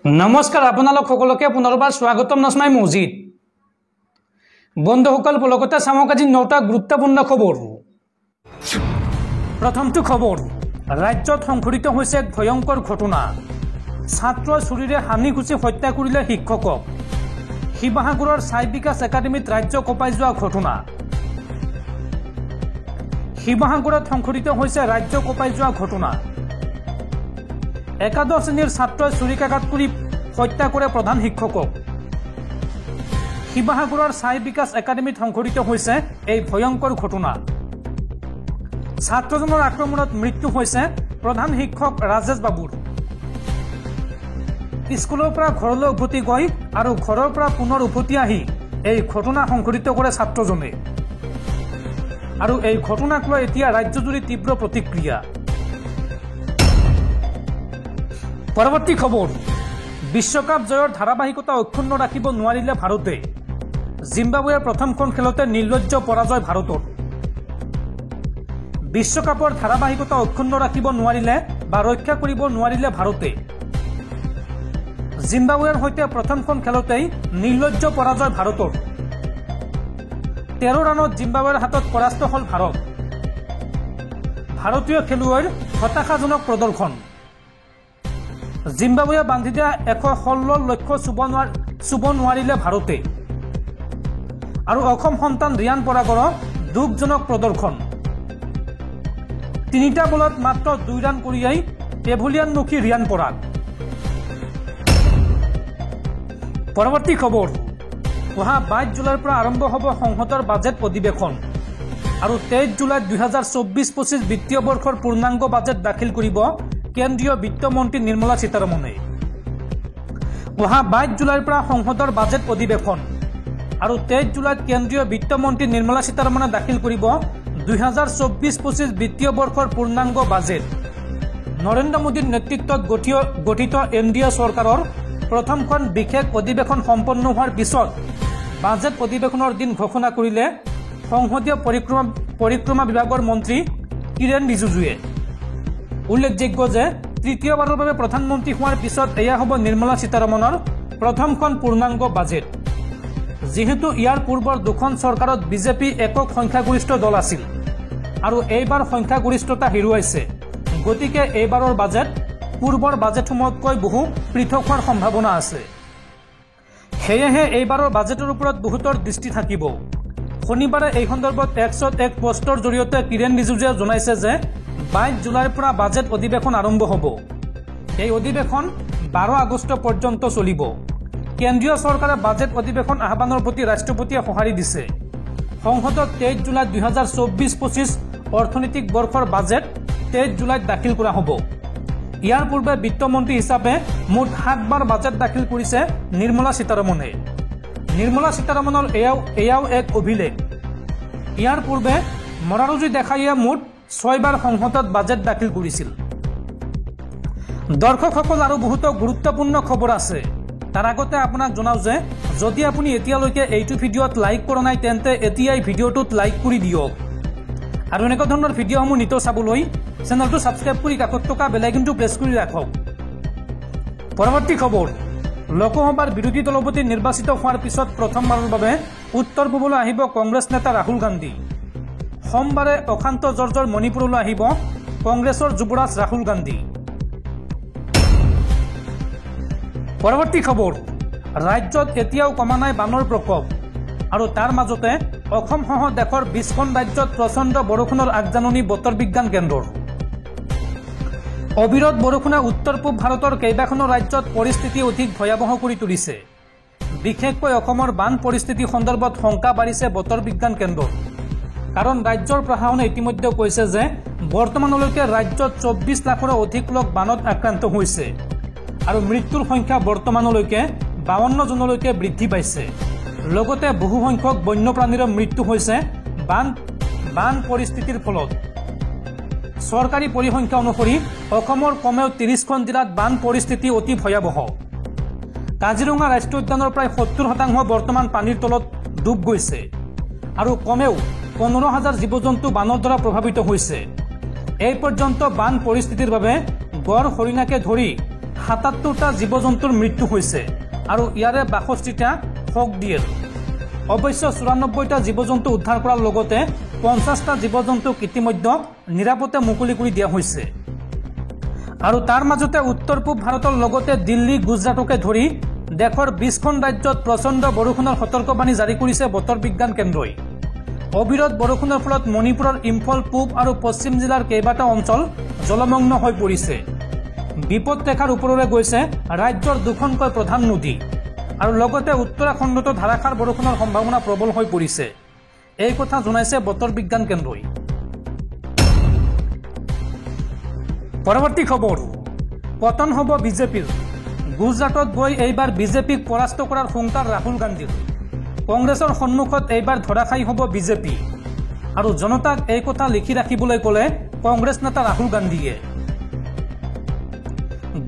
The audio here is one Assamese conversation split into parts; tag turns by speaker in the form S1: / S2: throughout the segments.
S1: নমস্কাৰ আপোনালোক সকলোকে পুনৰবাৰ স্বাগতম নসমাই মছজিদ বন্ধুসকল পলকতে চামক আজি 9টা গুৰুত্বপূৰ্ণ খবৰ। প্ৰথমটো খবৰ, ৰাজ্যত সংঘটিত হৈছে এক ভয়ংকৰ ঘটনা। ছাত্ৰ চুৰিৰে হানি খুচি হত্যা কৰিলে শিক্ষকক। শিৱসাগৰৰ চাই বিকাশ একাডেমীত ৰাজ্য কঁপাই যোৱা ঘটনা। শিৱসাগৰত সংঘটিত হৈছে ৰাজ্য কঁপাই যোৱা ঘটনা। একাদশ শ্ৰেণীৰ ছাত্ৰই চুৰিকাঘাত কৰি হত্যা কৰে প্ৰধান শিক্ষকক। শিৱসাগৰৰ চাই বিকাশ একাডেমীত সংঘটিত হৈছে এই ভয়ংকৰ ঘটনা। ছাত্ৰজনৰ আক্ৰমণত মৃত্যু হৈছে প্ৰধান শিক্ষক ৰাজেশ বাবুৰ। স্কুলৰ পৰা ঘৰলৈ উভতি গৈ আৰু ঘৰৰ পৰা পুনৰ উভতি আহি এই ঘটনা সংঘটিত কৰে ছাত্ৰজনে। আৰু এই ঘটনাক লৈ এতিয়া ৰাজ্যজুৰি তীব্ৰ প্ৰতিক্ৰিয়া। পৰৱৰ্তী খবৰ, বিশ্বকাপ জয়ৰ ধাৰাবাহিকতা অক্ষুণ্ণ ৰাখিব নোৱাৰিলে ভাৰতে। জিম্বাবুৱেৰ প্ৰথমখন খেলতে নিৰ্লজ্জ পৰাজয় ভাৰতৰ। বিশ্বকাপৰ ধাৰাবাহিকতা অক্ষুণ্ণ ৰাখিব নোৱাৰিলে বা ৰক্ষা কৰিব নোৱাৰিলে ভাৰতে। জিম্বাবুৱেৰ সৈতে প্ৰথমখন খেলতেই নিৰ্লজ্জ পৰাজয় ভাৰতৰ। 13 ৰানত জিম্বাবুৱেৰ হাতত পৰাস্ত হ'ল ভাৰত। ভাৰতীয় খেলুৱৈৰ হতাশাজনক প্ৰদৰ্শন। জিম্বাবুৱে বান্ধি দিয়া 116 লক্ষ্য চুব নোৱাৰিলে ভাৰতে। আৰু অসম সন্তান ৰিয়ান পৰাগৰ দুখজনক প্ৰদৰ্শন। 3টা বলত মাত্ৰ 2 ৰান কৰিয়েই পেভিলিয়নমুখী ৰিয়ান পৰাগ। পৰৱৰ্তী খবৰ, অহা 22 জুলাইৰ পৰা আৰম্ভ হ'ব সংসদৰ বাজেট অধিৱেশন। আৰু 23 জুলাইত 2024-25 বিত্তীয় বৰ্ষৰ পূৰ্ণাংগ বাজেট দাখিল কৰিব কেন্দ্ৰীয় বিত্তমন্ত্ৰী নিৰ্মলা সীতাৰমণে। অহা 22 জুলাইৰ পৰা সংসদৰ বাজেট অধিৱেশন। আৰু 23 জুলাইত কেন্দ্ৰীয় বিত্তমন্ত্ৰী নিৰ্মলা সীতাৰমণে দাখিল কৰিব 2024-25 বিত্তীয় বৰ্ষৰ পূৰ্ণাংগ বাজেট। নৰেন্দ্ৰ মোদীৰ নেতৃত্বত গঠিত এনডিএ চৰকাৰৰ প্ৰথমখন বিশেষ অধিৱেশন সম্পন্ন হোৱাৰ পিছত বাজেট অধিৱেশনৰ দিন ঘোষণা কৰিলে সংসদীয় পৰিক্ৰমা বিভাগৰ মন্ত্ৰী কিৰেণ ৰিজিজুৱে। উল্লেখযোগ্য যে তৃতীয়বাৰৰ বাবে প্ৰধানমন্ত্ৰী হোৱাৰ পিছত এয়া হ'ব নিৰ্মলা সীতাৰমণৰ প্ৰথমখন পূৰ্ণাংগ বাজেট। যিহেতু ইয়াৰ পূৰ্বৰ দুখন চৰকাৰত বিজেপি একক সংখ্যাগৰিষ্ঠ দল আছিল আৰু এইবাৰ সংখ্যাগৰিষ্ঠতা হেৰুৱাইছে, গতিকে এইবাৰৰ বাজেট পূৰ্বৰ বাজেটসমূহতকৈ বহু পৃথক হোৱাৰ সম্ভাৱনা আছে। সেয়েহে এইবাৰৰ বাজেটৰ ওপৰত বহুতৰ দৃষ্টি থাকিব। শনিবাৰে এই সন্দৰ্ভত এক্সত এক পোষ্টৰ জৰিয়তে কিৰেণ ৰিজিজুৱে জনাইছে যে 22 জুলাইৰ পৰা বাজেট অধিৱেশন আৰম্ভ হ'ব। এই অধিৱেশন 12 আগষ্ট পৰ্যন্ত চলিব। কেন্দ্ৰীয় চৰকাৰে বাজেট অধিৱেশন আহ্বানৰ প্ৰতি ৰাষ্ট্ৰপতিয়ে সঁহাৰি দিছে। সংসদত 23 জুলাইত 2024-25 অৰ্থনৈতিক বৰ্ষৰ বাজেট 23 জুলাইত দাখিল কৰা হ'ব। ইয়াৰ পূৰ্বে বিত্তমন্ত্ৰী হিচাপে মুঠ 7 বাৰ বাজেট দাখিল কৰিছে নিৰ্মলা সীতাৰমণে। নিৰ্মলা সীতাৰমণৰ এয়াও এক অভিলেখ। ইয়াৰ পূৰ্বে মৰাৰুজী দেখাইয়ে মুঠ 6 বাৰ সংসদত বাজেট দাখিল কৰিছিল। দৰ্শকসকল, আৰু বহুতো গুৰুত্বপূৰ্ণ খবৰ আছে। তাৰ আগতে আপোনাক জনাওঁ যে যদি আপুনি এতিয়ালৈকে এইটো ভিডিঅ'ত লাইক কৰা নাই তেন্তে এতিয়াই ভিডিঅ'টোত লাইক কৰি দিয়ক। আৰু এনেকুৱা ধৰণৰ ভিডিঅ'সমূহ নিতৌ চাবলৈ চেনেলটো ছাবস্ক্ৰাইব কৰি কাষত থকা বেল আইকনটো প্ৰেছ কৰি ৰাখক। পৰৱৰ্তী খবৰ, লোকসভাৰ বিৰোধী দলপতি নিৰ্বাচিত হোৱাৰ পিছত প্ৰথমবাৰৰ বাবে উত্তৰ পূবলৈ আহিব কংগ্ৰেছ নেতা ৰাহুল গান্ধী। সোমবাৰে অশান্ত জৰ্জৰ মণিপুৰলৈ আহিব কংগ্ৰেছৰ যুৱৰাজ ৰাহুল গান্ধী। পৰৱৰ্তী খবৰ, ৰাজ্যত এতিয়াও কমা নাই বানৰ প্ৰকোপ। আৰু তাৰ মাজতে অসমসহ দেশৰ 20খন ৰাজ্যত প্ৰচণ্ড বৰষুণৰ আগজাননী বতৰ বিজ্ঞান কেন্দ্ৰৰ। অবিৰত বৰষুণে উত্তৰ পূব ভাৰতৰ কেইবাখনো ৰাজ্যত পৰিস্থিতি অধিক ভয়াৱহ কৰি তুলিছে। বিশেষকৈ অসমৰ বান পৰিস্থিতি সন্দৰ্ভত শংকা বাঢ়িছে বতৰ বিজ্ঞান কেন্দ্ৰৰ। কাৰণ ৰাজ্যৰ প্ৰশাসনে ইতিমধ্যে কৈছে যে বৰ্তমানলৈকে ৰাজ্যত 24 লাখৰো অধিক লোক বানত আক্ৰান্ত হৈছে আৰু মৃত্যুৰ সংখ্যা বৰ্তমানলৈকে 52 জনলৈকে বৃদ্ধি পাইছে। লগতে বহু সংখ্যক বন্যপ্ৰাণীৰো মৃত্যু হৈছে বান পৰিস্থিতিৰ ফলত। চৰকাৰী পৰিসংখ্যা অনুসৰি অসমৰ কমেও 30খন জিলাত বান পৰিস্থিতি অতি ভয়াৱহ। কাজিৰঙা ৰাষ্ট্ৰীয় উদ্যানৰ প্ৰায় 70% বৰ্তমান পানীৰ তলত ডুব গৈছে আৰু কমেও 15,000 জীৱ-জন্তু বানৰ দ্বাৰা প্ৰভাৱিত হৈছে। এই পৰ্যন্ত বান পৰিস্থিতিৰ বাবে গড় হৰিণাকে ধৰি ৭৭টা জীৱ জন্তুৰ মৃত্যু হৈছে আৰু ইয়াৰে ৬২টা হক ডিয়েৰ। অৱশ্য ৯৪টা জীৱ জন্তু উদ্ধাৰ কৰাৰ লগতে ৫০টা জীৱ জন্তুক ইতিমধ্যে নিৰাপদে মুকলি কৰি দিয়া হৈছে। আৰু তাৰ মাজতে উত্তৰ পূব ভাৰতৰ লগতে দিল্লী গুজৰাটকে ধৰি দেশৰ ২০খন ৰাজ্যত প্ৰচণ্ড বৰষুণৰ সতৰ্কবাণী জাৰি কৰিছে বতৰ বিজ্ঞান কেন্দ্ৰই। অবিৰত বৰষুণৰ ফলত মণিপুৰৰ ইম্ফল পূব আৰু পশ্চিম জিলাৰ কেইবাটাও অঞ্চল জলমগ্ন হৈ পৰিছে। বিপদ ৰেখাৰ ওপৰেৰে গৈছে ৰাজ্যৰ দুখনকৈ প্ৰধান নদী আৰু লগতে উত্তৰাখণ্ডতো ধাৰাসাৰ বৰষুণৰ সম্ভাৱনা প্ৰবল হৈ পৰিছে। এই কথা জনাইছে বতৰ বিজ্ঞান কেন্দ্ৰই। পৰৱৰ্তী খবৰ, পতন হ'ব বিজেপিৰ। গুজৰাটত গৈ এইবাৰ বিজেপিক পৰাস্ত কৰাৰ হুংকাৰ ৰাহুল গান্ধীৰ। কংগ্ৰেছৰ সন্মুখত এইবাৰ ধৰাশায়ী হ'ব বিজেপি আৰু জনতাক এই কথা লিখি ৰাখিবলৈ ক'লে কংগ্ৰেছ নেতা ৰাহুল গান্ধীয়ে।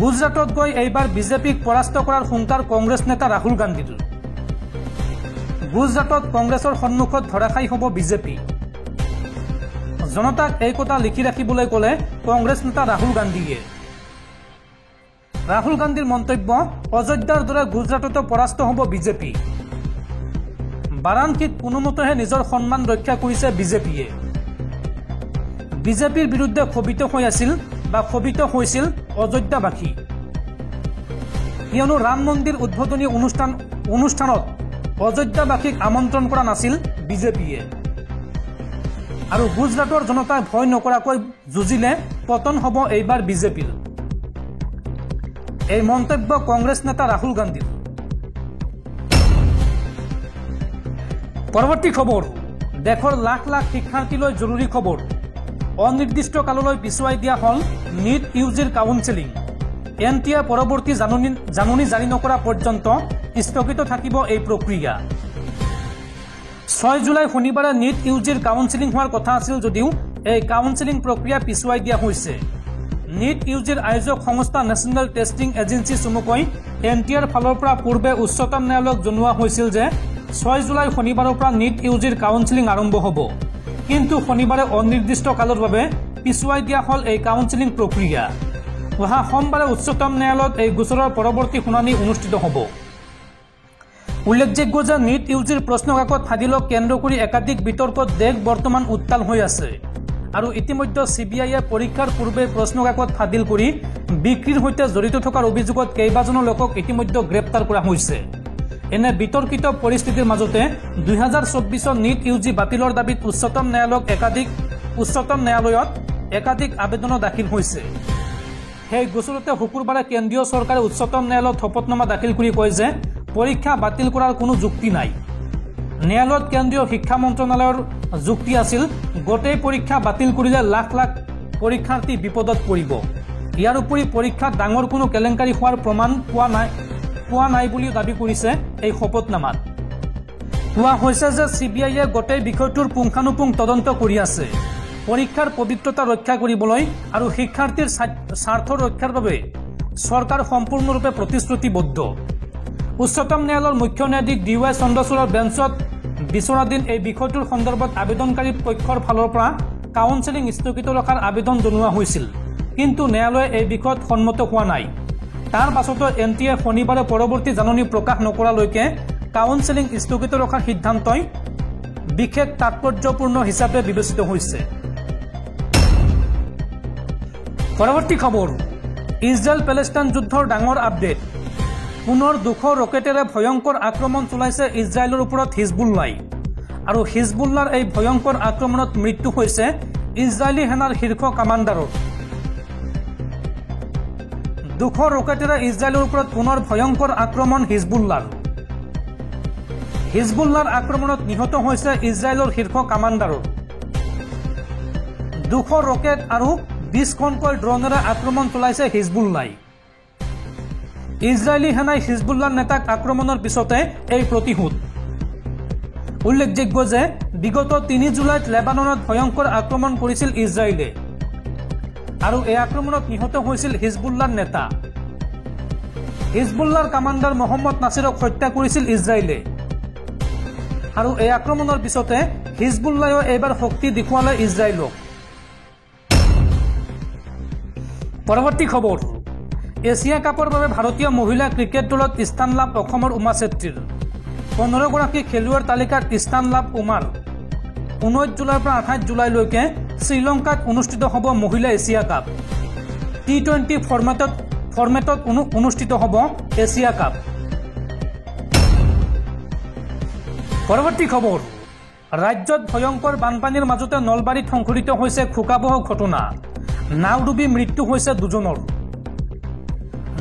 S1: গুজৰাটত গৈ এইবাৰ বিজেপিক পৰাস্ত কৰাৰ হুংকাৰ কংগ্ৰেছ নেতা ৰাহুল গান্ধীৰ। গুজৰাটত কংগ্ৰেছৰ সন্মুখত ধৰাশায়ী হ'ব বিজেপি। জনতাক এই কথা লিখি ৰাখিবলৈ ক'লে কংগ্ৰেছ নেতা ৰাহুল গান্ধীয়ে। ৰাহুল গান্ধীৰ মন্তব্য, অযোধ্যাৰ দৰে গুজৰাটতো পৰাস্ত হ'ব বিজেপি। বাৰাণসীত কোনোমতেহে নিজৰ সন্মান ৰক্ষা কৰিছে বিজেপিয়ে। বিজেপিৰ বিৰুদ্ধে ক্ষোভিত হৈছিল অযোধ্যাবাসী, কিয়নো ৰাম মন্দিৰ উদ্বোধনী অনুষ্ঠানত অযোধ্যাবাসীক আমন্ত্ৰণ কৰা নাছিল বিজেপিয়ে। আৰু গুজৰাটৰ জনতাই ভয় নকৰাকৈ যুঁজিলে পতন হ'ব এইবাৰ বিজেপিৰ। এই মন্তব্য কংগ্ৰেছ নেতা ৰাহুল গান্ধীৰ। পৰৱৰ্তী খবৰ, দেশৰ লাখ লাখ শিক্ষাৰ্থীলৈ জৰুৰী খবৰ। অনিৰ্দিষ্ট কাললৈ পিছুৱাই দিয়া হ'ল নীট ইউজিৰ কাউন্সেলিং। এনটিএ পৰৱৰ্তী জাননী জাৰি নকৰা পৰ্যন্ত স্থগিত থাকিব এই প্ৰক্ৰিয়া। ৬ জুলাই শনিবাৰে নীট ইউজিৰ কাউন্সেলিং হোৱাৰ কথা আছিল যদিও এই কাউন্সেলিং প্ৰক্ৰিয়া পিছুৱাই দিয়া হৈছে। নীট ইউজিৰ আয়োজক সংস্থা নেশ্যনেল টেষ্টিং এজেন্সি চমুকৈ এনটিএৰ ফালৰ পৰা পূৰ্বে উচ্চতম ন্যায়ালয়ক জনোৱা হৈছিল যে ৬ জুলাই শনিবাৰৰ পৰা নীট ইউজিৰ কাউন্সেলিং আৰম্ভ হ'ব। কিন্তু শনিবাৰে অনিৰ্দিষ্ট কালৰ বাবে পিছুৱাই দিয়া হ'ল এই কাউন্সেলিং প্ৰক্ৰিয়া। অহা সোমবাৰে উচ্চতম ন্যায়ালয়ত এই গোচৰৰ পৰৱৰ্তী শুনানি অনুষ্ঠিত হ'ব। উল্লেখযোগ্য যে নীট ইউজিৰ প্ৰশ্নকাকত ফাদিলক কেন্দ্ৰ কৰি একাধিক বিতৰ্কত দেশ বৰ্তমান উত্তাল হৈ আছে আৰু ইতিমধ্যে CBIয়ে পৰীক্ষাৰ পূৰ্বে প্ৰশ্নকাকত ফাদিল কৰি বিক্ৰীৰ সৈতে জড়িত থকাৰ অভিযোগত কেইবাজনো লোকক ইতিমধ্যে গ্ৰেপ্তাৰ কৰা হৈছে। এনে বিতৰ্কিত পৰিস্থিতিৰ মাজতে 2024 নীট ইউজি বাতিলৰ দাবীত উচ্চতম ন্যায়ালয়ত একাধিক আবেদনো দাখিল হৈছে। সেই গোচৰতে শুকুৰবাৰে কেন্দ্ৰীয় চৰকাৰে উচ্চতম ন্যায়ালয়ত শপতনামা দাখিল কৰি কয় যে পৰীক্ষা বাতিল কৰাৰ কোনো যুক্তি নাই। ন্যায়ালয়ত কেন্দ্ৰীয় শিক্ষা মন্ত্ৰণালয়ৰ যুক্তি আছিল, গোটেই পৰীক্ষা বাতিল কৰিলে লাখ লাখ পৰীক্ষাৰ্থী বিপদত পৰিব। ইয়াৰ উপৰি পৰীক্ষাত ডাঙৰ কোনো কেলেংকাৰী হোৱাৰ প্ৰমাণ পোৱা নাই বুলিও দাবী কৰিছে এই শপতনামাত। কোৱা হৈছে যে CBIয়ে গোটেই বিষয়টোৰ পুংখানুপুং তদন্ত কৰি আছে। পৰীক্ষাৰ পবিত্ৰতা ৰক্ষা কৰিবলৈ আৰু শিক্ষাৰ্থীৰ স্বাৰ্থ ৰক্ষাৰ বাবে চৰকাৰ সম্পূৰ্ণৰূপে প্ৰতিশ্ৰুতিবদ্ধ। উচ্চতম ন্যায়ালয়ৰ মুখ্য ন্যায়াধীশ DY চন্দ্ৰচূড়ৰ বেঞ্চত বিচৰাধীন এই বিষয়টোৰ সন্দৰ্ভত আবেদনকাৰী পক্ষৰ ফালৰ পৰা কাউন্সেলিং স্থগিত ৰখাৰ আবেদন জনোৱা হৈছিল, কিন্তু ন্যায়ালয়ে এই বিষয়ত সন্মত হোৱা নাই। তাৰ পাছতো এনটিএ শনিবাৰে পৰৱৰ্তী জাননী প্ৰকাশ নকৰালৈকে কাউন্সেলিং স্থগিত ৰখাৰ সিদ্ধান্তই বিশেষ তাৎপৰ্যপূৰ্ণ হিচাপে বিবেচিত হৈছে। পৰৱৰ্তী খবৰ, ইজৰাইল পেলেষ্টাইন যুদ্ধৰ ডাঙৰ আপডেট। পুনৰ 200 ৰকেটেৰে ভয়ংকৰ আক্ৰমণ চলাইছে ইজৰাইলৰ ওপৰত হিজবুল্লাই আৰু হিজবুল্লাৰ এই ভয়ংকৰ আক্ৰমণত মৃত্যু হৈছে ইজৰাইলী সেনাৰ শীৰ্ষ কামাণ্ডাৰৰ। 200 ৰকেটেৰে ইজৰাইলৰ ওপৰত পুনৰ ভয়ংকৰ আক্ৰমণ হিজবুল্লাৰ। হিজবুল্লাৰ আক্ৰমণত নিহত হৈছে ইজৰাইলৰ শীৰ্ষ কামাণ্ডাৰৰ। 200 ৰকেট আৰু 20খনকৈ ড্ৰোনেৰে আক্ৰমণ চলাইছে হিজবুল্লাই। ইজৰাইলী সেনাই হিজবুল্লাৰ নেতাক আক্ৰমণৰ পিছতে এই প্ৰতিশোধ। উল্লেখযোগ্য যে বিগত 3 জুলাইত লেবাননত ভয়ংকৰ আক্ৰমণ কৰিছিল ইজৰাইলে আৰু এই আক্ৰমণত নিহত হৈছিল হিজবুল্লাৰ নেতা। হিজবুল্লাৰ কামাণ্ডাৰ মহম্মদ নাছিৰক হত্যা কৰিছিল ইজৰাইলে আৰু এই আক্ৰমণৰ পিছতে হিজবুল্লাইও এইবাৰ শক্তি দেখুৱালে ইজৰাইলক। পৰৱৰ্তী খবৰ, এছিয়া কাপৰ বাবে ভাৰতীয় মহিলা ক্ৰিকেট দলত স্থান লাভ অসমৰ উমা চেত্ৰীৰ 15গৰাকী খেলুৱৈৰ তালিকাত স্থান লাভ উমাৰ 19 জুলাইৰ পৰা 28 জুলাইলৈকে শ্ৰীলংকাত অনুষ্ঠিত হ'ব মহিলা এছিয়া কাপ T20 ফৰ্মেটত অনুষ্ঠিত হ'ব এছিয়া কাপ পৰৱৰ্তী খবৰ ৰাজ্যত ভয়ংকৰ বানপানীৰ মাজতে নলবাৰীত সংঘটিত হৈছে শোকাবহ ঘটনা নাওডুবি মৃত্যু হৈছে দুজনৰ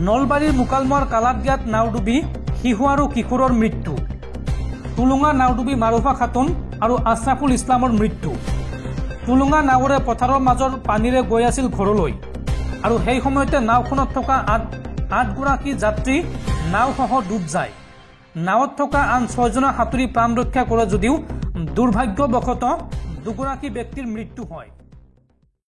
S1: নলবাৰীৰ মুকালমৰ কালাতদিয়াত নাওডুবি শিশু আৰু কিশোৰৰ মৃত্যু টুলুঙা নাওডুবি মাৰুফা খাতুন আৰু আছৰাফুল ইছলামৰ মৃত্যু টুলুঙা নাওৰে পথাৰৰ মাজৰ পানীৰে গৈ আছিল ঘৰলৈ আৰু সেই সময়তে নাওখনত থকা 8গৰাকী যাত্ৰী নাওসহ ডুব যায় নাওত থকা আন 6জনে সাঁতুৰি প্ৰাণ ৰক্ষা কৰে যদিও দুৰ্ভাগ্যবশতঃ 2গৰাকী ব্যক্তিৰ মৃত্যু হয়